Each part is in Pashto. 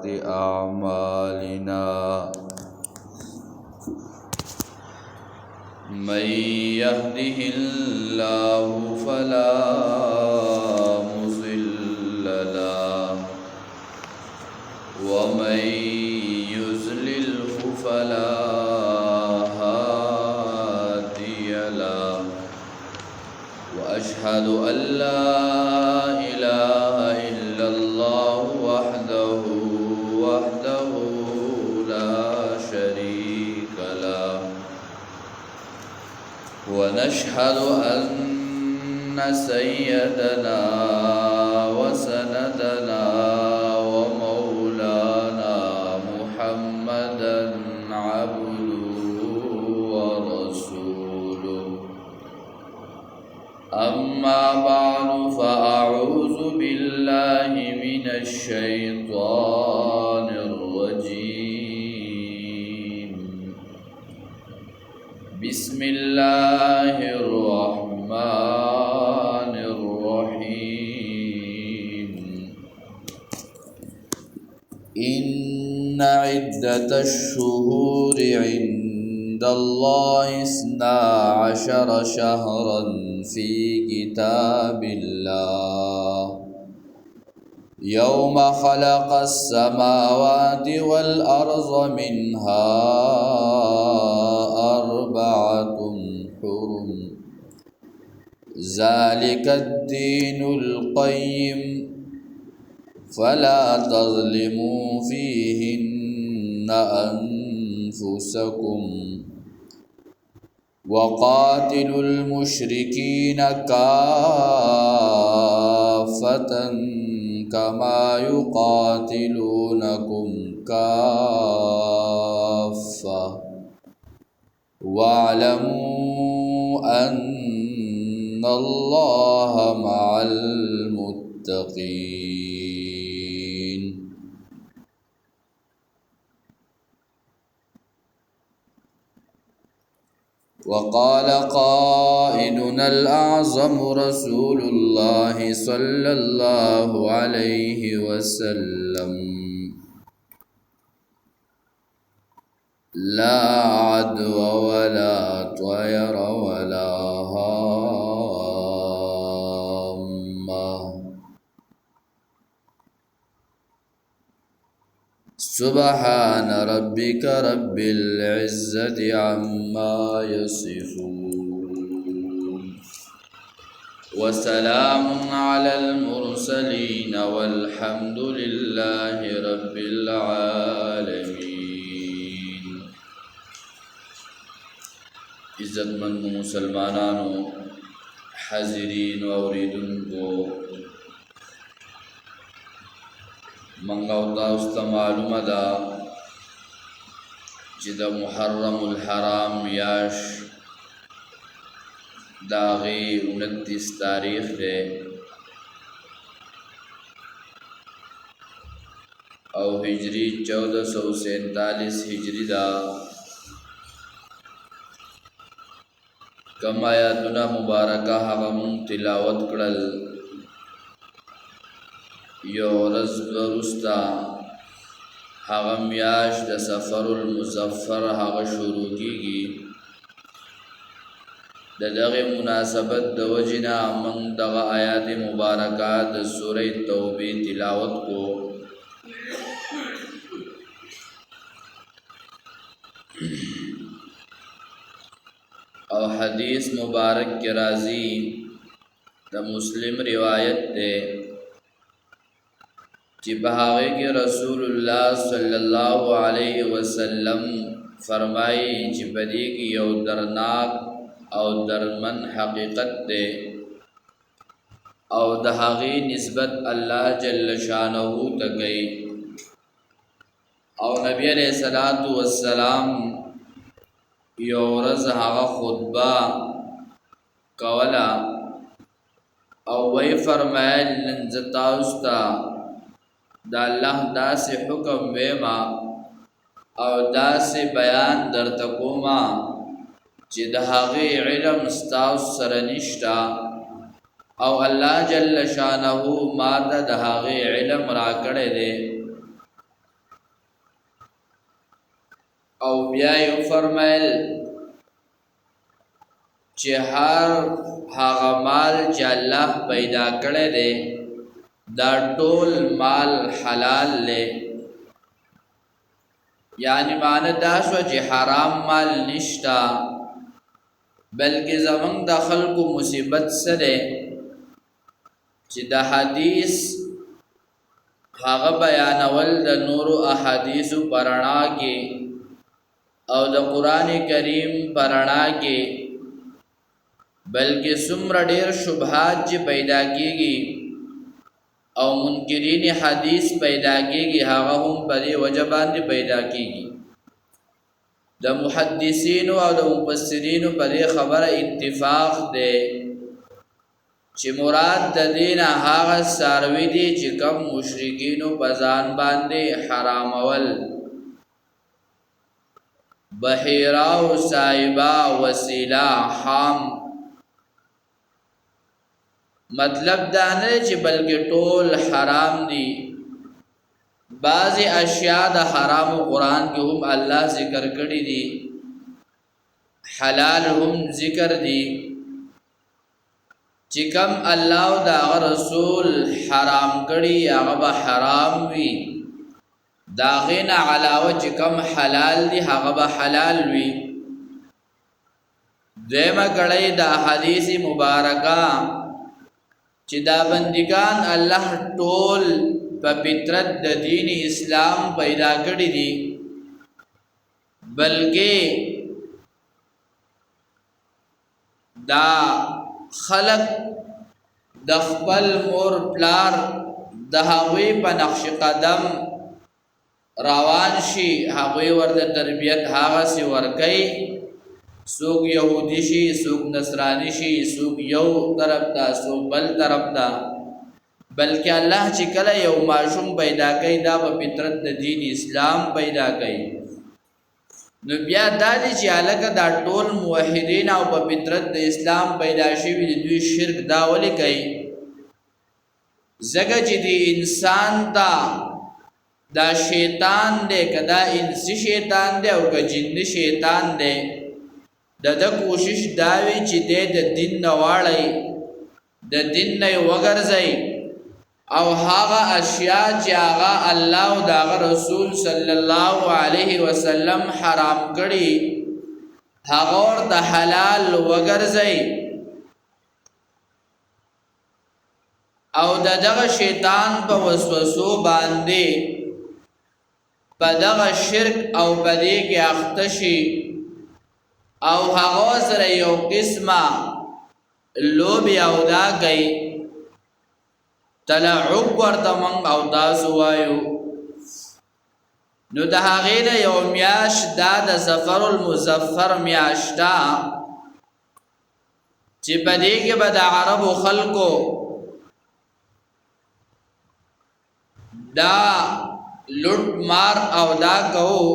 سيئات أعمالنا من يهده الله فلا مضل له ومن يضلله فلا هادي له وأشهد أن لا إله إلا الله وحده لا شريك له ونشهد أن سيدنا وسندنا ومولانا محمدا عبده ورسوله أما بعد فأعوذ بالله من الشيطان الرجيم بسم الله الرحمن الرحيم إن عدة الشهور عند الله 12 شهرا في كتاب الله يوم خلق السماوات والأرض منها 4 حرم ذلك الدين القيم فلا تظلموا فيهن أنفسكم وقاتلوا المشركين كافة كما يقاتلونكم كافة واعلموا أن الله مع المتقين وقال قائدنا الأعظم رسول الله صلى الله عليه وسلم لا عدوى ولا طير ولا هامة سبحان ربك رب العزة عما يصفون وسلام على المرسلين والحمد لله رب العالمين. عزت مند مسلمانانو حاضرین اوریدونکو منگاو تاسو ته معلومه ده چې د محرم الحرام میاش داغی 29 تاریخ ده او ہجری 1447 ہجری دا کم آیاتنا مبارکہ حغمون تلاوت کرل یو رز برستا حغم یاش دا سفر المظفر حغ شروع کی گی دا دغ مناسبت دا وجنا من دغ آیات مبارکہ دا سورہ توبی تلاوت کو اور حدیث مبارک کے راضی دا مسلم روایت دے کہ بہاوے کے رسول اللہ صلی اللہ علیہ وسلم فرمائی کہ بدی کی یو درناک او درمن حقیقت دے او دہاغی نسبت اللہ جل شانہ تکئی او نبی علیہ السلام یو ورځ هغه خطبه کولا او وی فرمایل نن زه تاسو ته د الله داسې حکم ویما او داسې بیان درته کوما چې د هغې علم ستاسو سره نشته او الله جل شانه ما ته د هغې علم راکړی دی او بیا یې فرمایل چې هر هغه مال چې الله پیدا کړی دی دا ټول مال حلال دی، یعنی معنی دا شو چې حرام مال نشتا، بلکې زمونږ د خلکو مصیبت څه دی چې د حدیث هغه بیانول د نورو احادیثو په رڼا کې او د قرآن کریم په رڼا کې، بلکې څومره ډېر شبهات چې پیدا کېږي او منکرین حدیث پیدا کېږي هغه هم په دې وجه باندې پیدا کېږي. د محدثینو او د مفسرینو په دې خبره اتفاق دی چې مراد د دین هغه څاروي دي چې کوم مشرکینو په ځان باندې حرامول، بحیره او صایبه وسیله حام. مطلب دا نه چې بلکې ټول حرام دي، بعضی اشیاء د حرام قرآن کې هم الله ذکر کړي دي، حلال هم ذکر دي، چې کم الله او د رسول حرام کړي هغه به حرام وي، دا غینه علاوه چې کم حلال دي هغه به حلال وي. دیمه کړي د حدیث مبارکه چې دا بندگان الله ټول په فطرت د دین اسلام پیدا کړی دي، بلکې دا خلق د خپل مور پلار د هغوی په نقش قدم روان شي، هغوی ورته تربیت هغه سی ورکي، څوک یهودی شي، څوک نصرانی شي، څوک یو طرف ته څوک بل طرف ته، بلکې الله چې کله یو ماشوم پیدا کوي دا په فطرت د دین اسلام پیدا کوي. نو بیا دا دی چې هلکه دا ټول موحدین او په فطرت د اسلام پیدا شوي دي، دوی شرک دا ولې کوي؟ ځکه چې دی انسان ته دا شیطان دی، که دا انسی شیطان دی او که جنی شیطان دی، د کوشش دا وي چې دی د دین نه واړی، د دین نه یې وګرځئ او هغه اشیاء چې هغه الله او د هغه رسول صلی الله علیه وسلم حرام کړي هغه ورته حلال وګرځئ، او دغه شیطان په وسوسو باندې په دغه شرک او په دې کې اخته شي او هغه سره یو قسمه لوبې او دا کوي، تلعب ورته موږ او تاسو وایو. نو د هغې نه یو میاشت دا د سفر المظفر میاشت ده چې په دې کې به د عربو خلکو دا لوټ مار او دا کوو.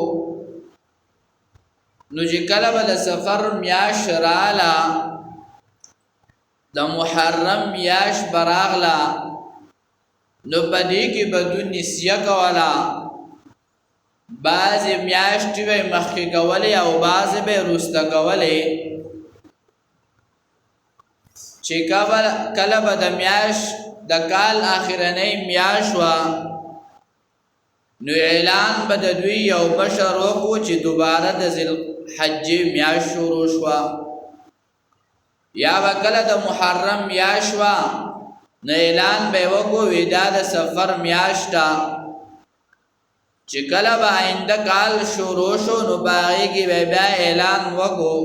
نو چې کله به د سفر میاشت راله، د محرم میاشت به راغله، نو په دې کې به دوی نسیه کوله، بعضې میاشتې به یې مخکې کولې او بعضې به یې وروسته کولې. چې کله به د میاشت د کال آخرنۍ میاشت وه، نو اعلان به د دوی یو مشر وکړو چې دوباره د ذوالحجې میاشت شروع شوه، یا به کله د محرم میاشت وه نو اعلان به یې وکړو وی دا د سفر میاشت ده، چې کله به آینده کال شروع شو نو په هغې کې به بیا اعلان وکړو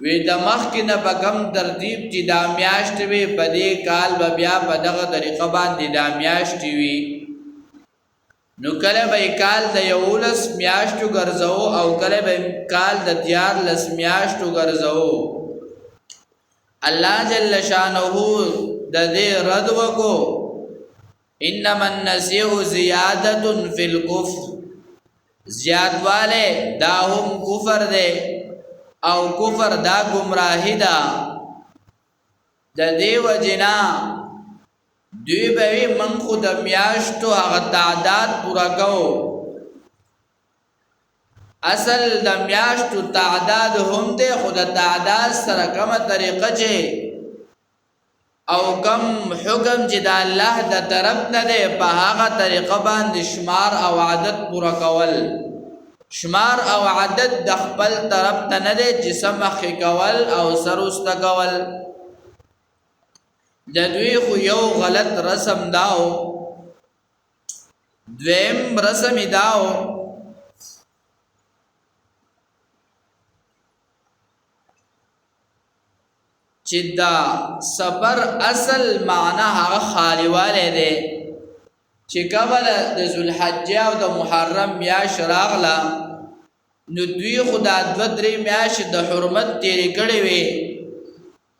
وی د مخکې نه په کم ترتیب چې دا میاشتې وي په دې کال به بیا په دغه طریقه باندې دا میاشتې وي. نو کله به کال د 11 میاشتو ګرځو او کله به کال د 14 میاشتو ګرځو. الله جل شانه د دې رد وکړو انما النسیء زیادة فی الکفر، زیادواله دا هم کفر دی او کفر دا گمراهی ده. د دې وجنا دوی به من خو د میاشتو هغه تعداد پورا کوو اصل د میاشتو تعداد هم دی خو د تعداد سره کومه طریقه چې او کم حکم چې د الله د طرف نه دی په هغه طریقه باندې شمار او عدد پوره کول شمار او عدد د خپل طرف ته نه دی چې سمخې کول او سروسته کول د دوی خو یو غلط رسم داو دویم رسم داو چې دا صبر اصل معنا هغه خالیواله دی چې قبل د ذوالحجه او د محرم میاشت راغله نو دوی خدا دو درې میاشت د حرمت تیرې کړې وي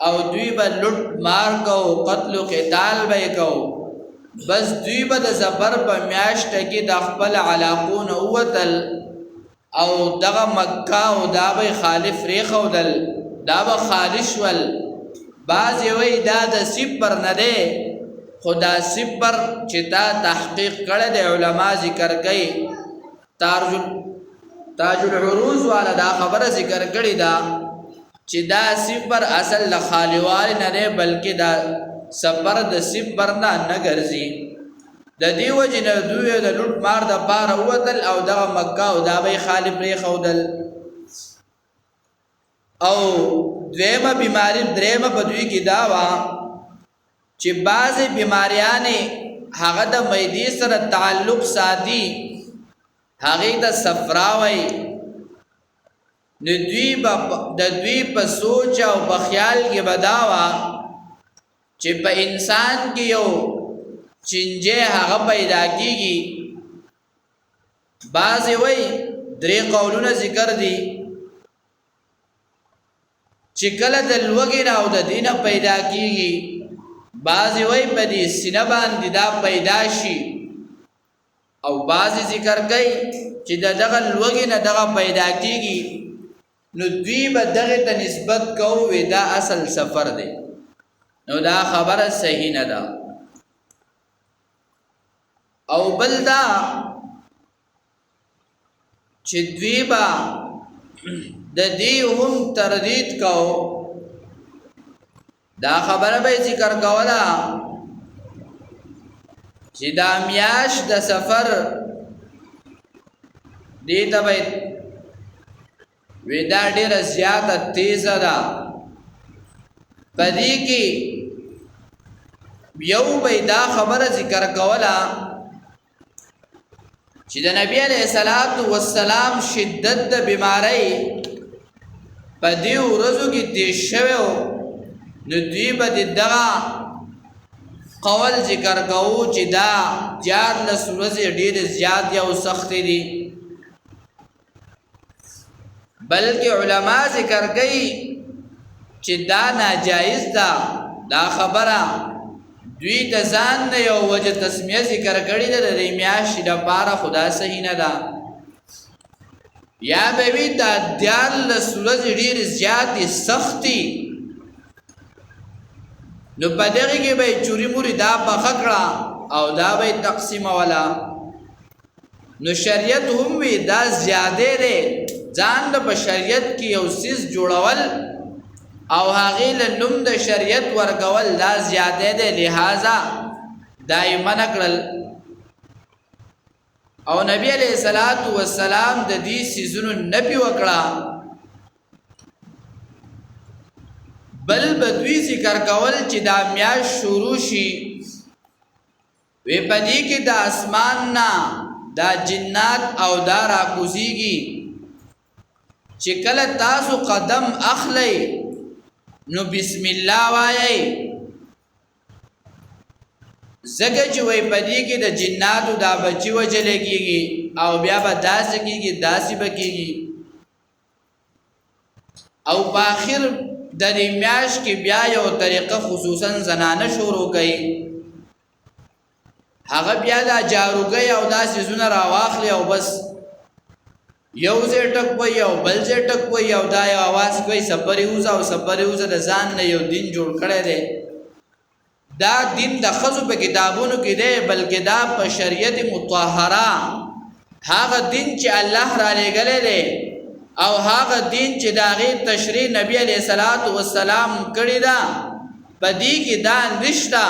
او دوی به لوټ مار کو قتل او قتال به کو بس دوی به د صبر په میاشت کې د خپل علاقون اوتل او دغه مکه او دا به خالف ریخودل دا به خالص ول بعض وی دا د صبر نه ده خدا صبر چې تا تحقیق کړه د علما ذکر کوي تاج العروض والا دا خبره ذکر کړي دا چې دا صبر اصل د خالیوال نه ده بلکې دا صبر د صبر نه ګرځي د دې وجه نه دوی د لوټ مار د پاره وتل او دغه مکه او دا به خالف ریخودل او دویمه بیماری دریمه په دوی کې دا وا چې بعضې بیماریانې هغه د معدې سره تعلق ساتي هغې ته صفرا وایي نو د دوی په سوچ او په خیال کې به دا وا چې په انسان کې یو چنجه هغه پیدا کېږي بعضې وایي درې قولونه ذکر دي چې کله د لوږې نه او د دینه پیدا کېږي بعضې وایي په دې سینه باندې دا پیدا شي او بعضې ذکر کوي چې د دغه لوږې نه دغه پیدا کېږي نو دوی به دغې ته نسبت کوو دا اصل سفر دی نو دا خبره صحیح نه ده او بل دا چې دوی به د دې هم تردید کو دا خبره به ذکر کوله چې دا میاش د سفر دې ته به وی دا ډېره زیاته تیزه ده په دې کې یو به دا خبره ذکر کوله چې د نبی علیه الصلاۃ والسلام شدت د بیماری په دې ورځو کې تېر شوی نو دوی به دغه قول ذکر کوو چې دا 14 ورځې ډېرې زیاتې او سختې دي بلکې علما ذکر کوي چې دا ناجایز ده دا خبره دوی د ځان نه یو وجه تسمیه ذکر کړې ده د دې میاشتې لپاره خدا صحیح نه ده یا به وي دا 14 ورځې ډېرې زیاتې سختې نو په دغه کې به چوری موري دا پخه کړه او دا به تقسیموله نو شریعت هم وی دا زیاده ده ځان د بشریت کې یو سیس جوړول او هغه له نوم د شریعت ورکول دا زیاده ده لہذا دایمه نکړل او نبی علیہ الصلوۃ والسلام د دې سيزونو نبی وکړه بل بدوی ذکر کول چې دا میاش شروع شي وی پدې کې د اسمان نه دا جنات او دا راکوزيږي چې کله تاسو قدم اخلي نو بسم الله وایي زګه چې وی پدې کې د جناتو دا بچي وجلې کېږي او بیا به داسې کېږي داسې به کېږي او په اخر د دې میاش کې بیا یو طریقه خصوصا زنانه شروع کړي هغه بیا دا جاروګي او داسې زونه راواخلي او بس یو ځای ټک وي او بل ځای ټک وي او دا یو आवाज کوي سفرې وزه او سفرې وزه د ځان نه یو دین جوړ کړی دی دا دین د خزو په کتابونو کې دی بلکې دا په شریعت مطهره هغه دین چې الله را لېږلی دی او هغه دین چې د هغې تشریح نبی علیه الصلاة والسلام کړې ده په دې کې دا نشته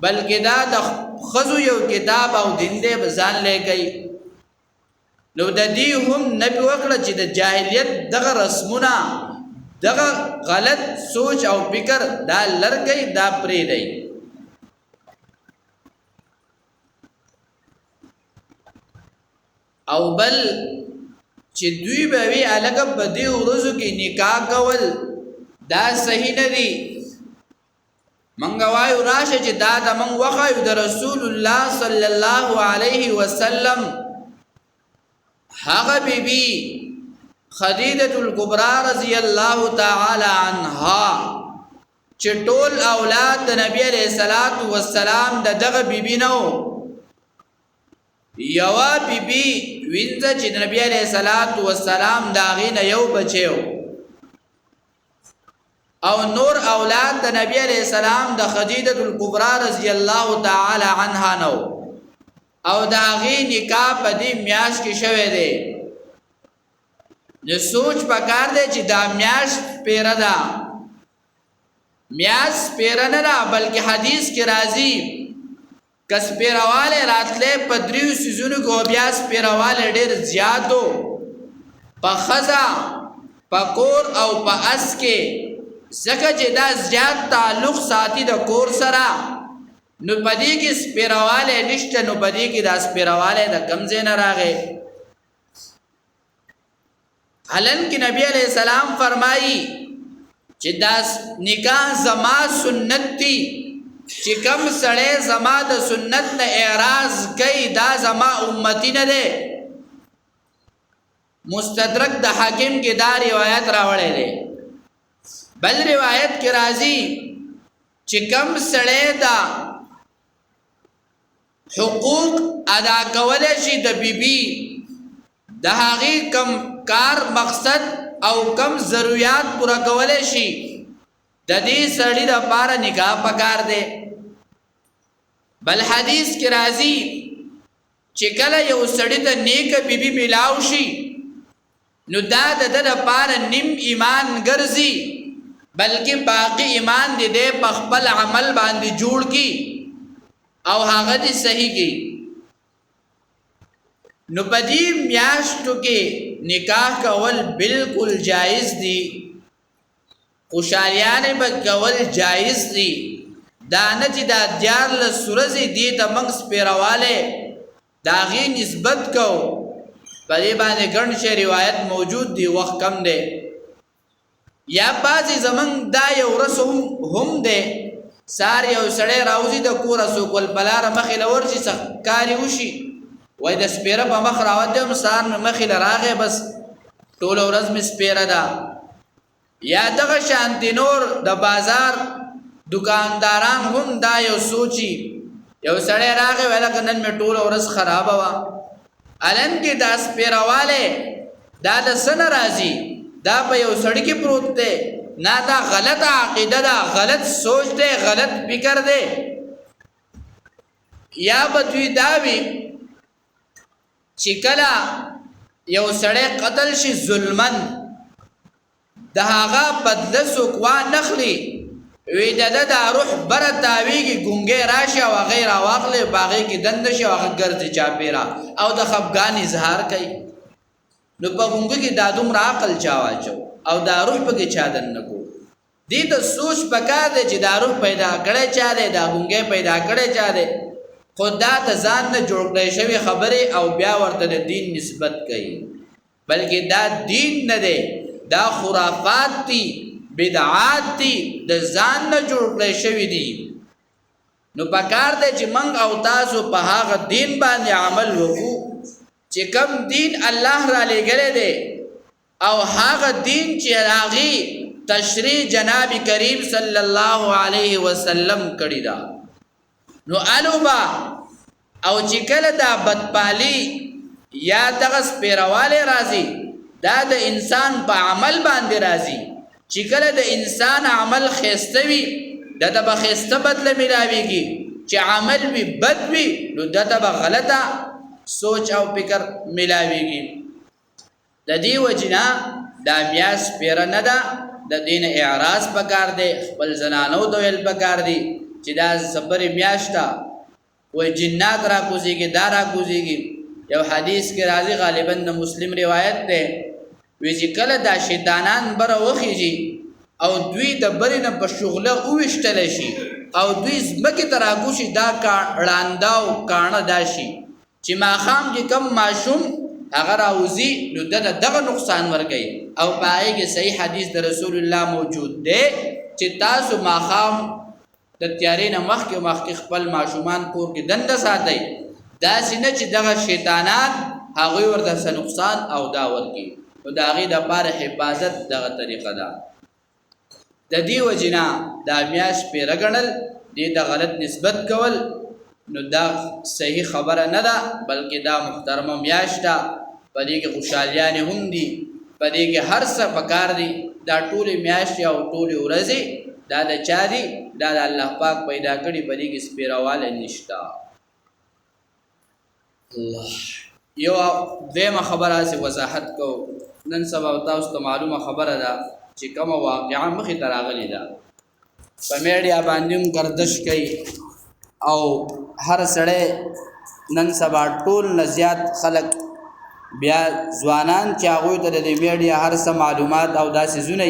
بلکې دا د ښځو یو کتاب او دین دی به ځان لیکئ نو د دې هم نفي وکړه چې د جاهلیت دغه رسمونه دغه غلط سوچ او فکر دا لرګئ دا پرېږدئ او بل چې دوی به وي هلکه په دې ورځو کې نکاح کول دا صحیح نه دي منګ وایو راشه چې دا د من وخایو د رسول الله صلی الله علیه وسلم هغه بیبي خدیجه الکبرى رضی الله تعالی عنها چې ټول اولاد د نبی علیہ الصلوۃ والسلام دغه بیبي نو یوا بیبي وینځه چې نبی علیہ الصلوۃ والسلام دا غینه یو بچیو او نور اولاد د نبی علیہ السلام د خدیجه الکبرى رضی الله تعالی عنها نو او دا غی نکاح په دې میاش کې شوه دی نو سوچ پکار دی چې دا میاش پیره ده میاش پیره نه ده بلکې حدیث کې راځي کس پیرواله راتله په دریو سيزونو کو بیا پیرواله ډېر زیاتو په خزا په کور او په اس کې زکه چې دا زیات تعلق ساتي د کور سره نو پدې کې سپیرواله نشته نو پدې کې دا سپیرواله د کمزې نه راغې حالن کې نبی علیہ السلام فرمایي چې دا نکاح زما سنت دی چې کم سړی زما د سنت نه اعراض کوي دا زما امتی نه دی مستدرک د حاکم کې دا روایت راوړی دی بل روایت کې راځي چې کم سړی دا حقوق ادا کول شي د بیبي د هغې کم کار مقصد او کم ضرورت پوره کول شي د دې سړي لپاره نکاح پکار دی بل حدیث کې راځي چې کله یو سړي ته نیکه بیبي ملاو شي نو دا د ده لپاره نیم ایمان ګرځي بلکې باقی ایمان دې په خپل عمل باندې جوړ کی او هغه دې صحیح کی نو پدې میاشتو کې نکاح کول بالکل جایز دي خوشالیانه به کول جایز دي دا نه چې دا دیار له سورزي دي د منګ سپیرواله دا غي نسبت کو پدې باندې ګڼ شی روایت موجود دي وخت کم دی یا بازی زمن دا یو رسوم هم ده سار یو سړی راوځي د کور سو کول بلار مخې لور شي کاری وشي وای د سپیره په مخ راوته سار مخې لراغه بس ټول ورځ می سپیره ده یا دغه شانتی نور د بازار دکانداران هم دا یو سوچي یو سړی راغه ویل کنن می ټول ورځ خراب وا الان کې دا سپیرواله دا د سن راځي دا په یو سړی کې پروت دی نه دا غلط عقیده ده غلط سوچ دی غلط فکر دی یا به دوی دا وي چې کله یو سړی قتل شي ظلمن د هغه بدله څوک وانخلي وی د روح بره تاویږي ګونګی راشي او هغې راواخلي په هغې کې دنده شي او هغه ګرځي چاپېره او د خفګان اظهار کوي نو په ګونګه کې دا دومره عقل چا واچو او دا روح پکې چا دننه کو دې ته سوچ پکار دی چې دا روح پیدا کړی چا دی دا ګونګی پیدا کړی چا دی خو دا ته ځان نه جوړ کړی شوي خبرې او بیا ورته د دین نسبت کوي بلکې دا دین نه دی دا خرافات دي بدعات دي د ځان نه جوړ کړی شوي دي نو پکار دی چې موږ او تاسو په هغه دین باندې عمل وکړو چې کم دین الله را لګلې دی او هغه دین چې هغه تشریح جناب کریم صلی الله علیه وسلم کړی دا نو الوبا او چې کله دا بدپالی یا دغه سپیرواله راځي دا د انسان په عمل باندې راځي چې کله د انسان عمل خيستوي دا د بخيسته بدله ملاويږي چې عمل وي بد وي نو دا د غلطه سوچ او فکر ملاویږي. د دې وجنا دا میاش پیر نه ده، د دین اعراض پکار دی، خپل زنانو دویل پکار دی چې دا صبر میاشتا و جنات را کوزیږي، دا را کوزیږي. یو حدیث کې راځي غالبا د مسلم روایت ده، وی چې کله دا شیطانان بره وخیږي او دوی د برینه په شغله اوشتل شي او دوی زمکه تراګوشي، دا کانداو کانه داشي چې ماخام کې کم ماشوم هغه راوزی نو دغه نقصان ورګي. او پای کې صحیح حدیث د رسول الله موجود دی چې تاسو ماخام د تیارې نه مخکې خپل ماشومان کور کې دنده ساتي، دا سینه چې دغه شیطانات هغه ورته نقصان او دا ورګي. نو دا غي د پاره حفاظت دغه طریقه ده. د دې وجنا دا میاش پیرګنل دې د غلط نسبت کول نو دا صحیح خبره نه ده، بلکې دا محترمه میاش ده. پدې کې خوشالیان هم دي، پدې کې هر څه پکار دي. دا ټول میاش او ټول ورځي دا د چا دي؟ دا د الله پاک پیدا کړي، پدې کې سپیرواله نشتا. الله یو دیمه خبره سي وضاحت کو. نن سبا تاسو ته معلومه خبره ده چې کوم واقعا مخې ته راغلې ده، په میډیا باندې هم گردش کوي او هر سړی نن سبا ټول نه زیات خلک بیا ځوانان چې هغوی ته د میډیا هر څه معلومات او داسې زونه